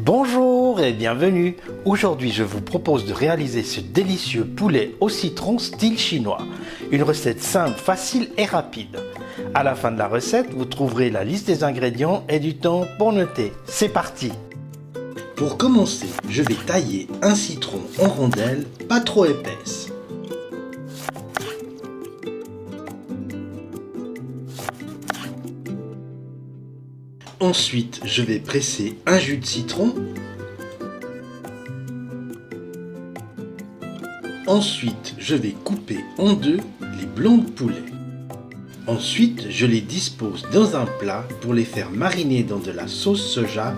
Bonjour et bienvenue. Aujourd'hui, je vous propose de réaliser ce délicieux poulet au citron style chinois. Une recette simple, facile et rapide. À la fin de la recette, vous trouverez la liste des ingrédients et du temps pour noter. C'est parti! Pour commencer, je vais tailler un citron en rondelles, pas trop épaisses. Ensuite, je vais presser un jus de citron. Ensuite, je vais couper en deux les blancs de poulet. Ensuite, je les dispose dans un plat pour les faire mariner dans de la sauce soja,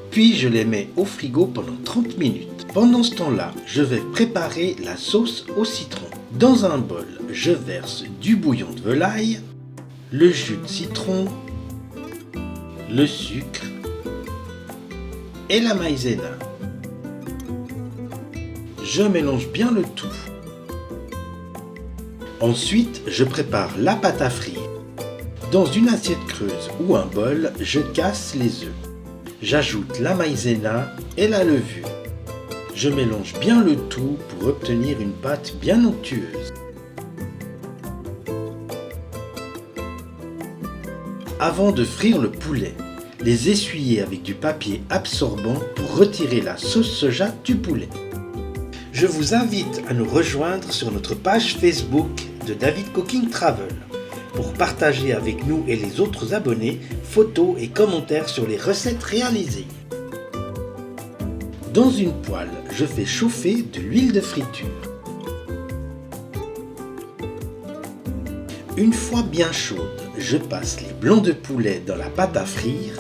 puis je les mets au frigo pendant 30 minutes. Pendant ce temps-là, je vais préparer la sauce au citron. Dans un bol, je verse du bouillon de volaille, le jus de citron, le sucre et la maïzena. Je mélange bien le tout. Ensuite, je prépare la pâte à frire. Dans une assiette creuse ou un bol, je casse les œufs. J'ajoute la maïzena et la levure. Je mélange bien le tout pour obtenir une pâte bien onctueuse. Avant de frire le poulet, les essuyer avec du papier absorbant pour retirer la sauce soja du poulet. Je vous invite à nous rejoindre sur notre page Facebook de David Cooking Travel pour partager avec nous et les autres abonnés photos et commentaires sur les recettes réalisées. Dans une poêle, je fais chauffer de l'huile de friture. Une fois bien chaude, je passe les blancs de poulet dans la pâte à frire.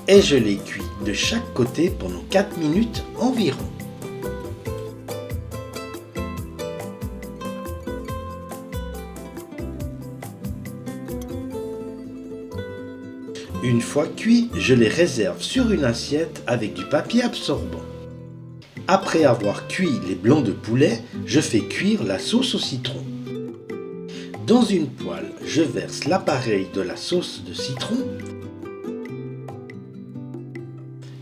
Et je les cuis de chaque côté pendant 4 minutes environ. Une fois cuits, je les réserve sur une assiette avec du papier absorbant. Après avoir cuit les blancs de poulet, je fais cuire la sauce au citron. Dans une poêle, je verse l'appareil de la sauce de citron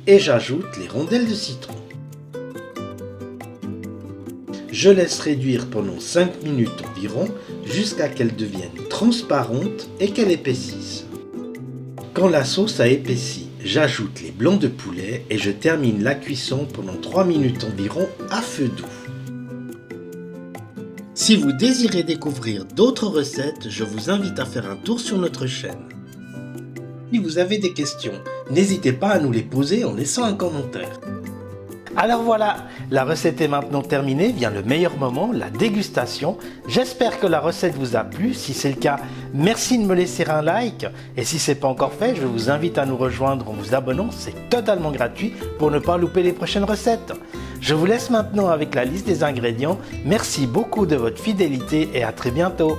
et j'ajoute les rondelles de citron. Je laisse réduire pendant 5 minutes environ jusqu'à qu'elle devienne transparente et qu'elle épaississe. Quand la sauce a épaissi, j'ajoute les blancs de poulet et je termine la cuisson pendant 3 minutes environ à feu doux. Si vous désirez découvrir d'autres recettes, je vous invite à faire un tour sur notre chaîne. Si vous avez des questions, n'hésitez pas à nous les poser en laissant un commentaire. Alors voilà, la recette est maintenant terminée, vient le meilleur moment, la dégustation. J'espère que la recette vous a plu. Si c'est le cas, merci de me laisser un like. Et si ce n'est pas encore fait, je vous invite à nous rejoindre en vous abonnant. C'est totalement gratuit pour ne pas louper les prochaines recettes. Je vous laisse maintenant avec la liste des ingrédients. Merci beaucoup de votre fidélité et à très bientôt.